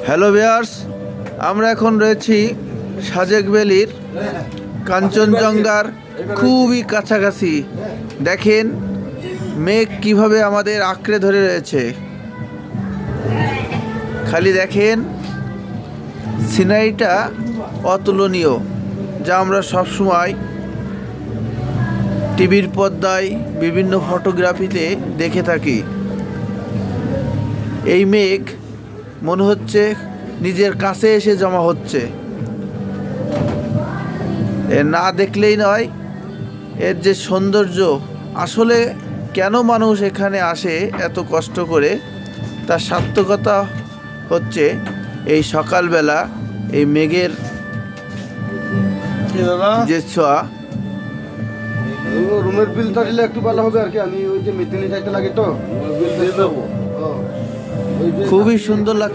Hello viewers, আমরা এখন রয়েছি সাজেক ভ্যালির কাঞ্চনজঙ্ঘার খুবই কাছাকাছি। দেখেন মেঘ কিভাবে আমাদের আঁকড়ে ধরে রয়েছে। খালি দেখেন সিনারিটা অতুলনীয়, যা আমরা সবসময় টিভির পর্দায় বিভিন্ন ফটোগ্রাফিতে দেখে থাকি। এই মেঘ মনে হচ্ছে নিজের কাছে এসে জমা হচ্ছে। না দেখলেই নয়, এর যে সৌন্দর্য, আসলে কেন মানুষ এখানে আসে এত কষ্ট করে, তার সার্থকতা হচ্ছে এই সকালবেলা এই মেঘের যে ছোঁয়া। রুমের বিলটা দিলে একটু ভালো হবে আর কি। আমি ওই যে মিটিংয়ে যাইতে লাগে তো, খুবই সুন্দর লাগছে।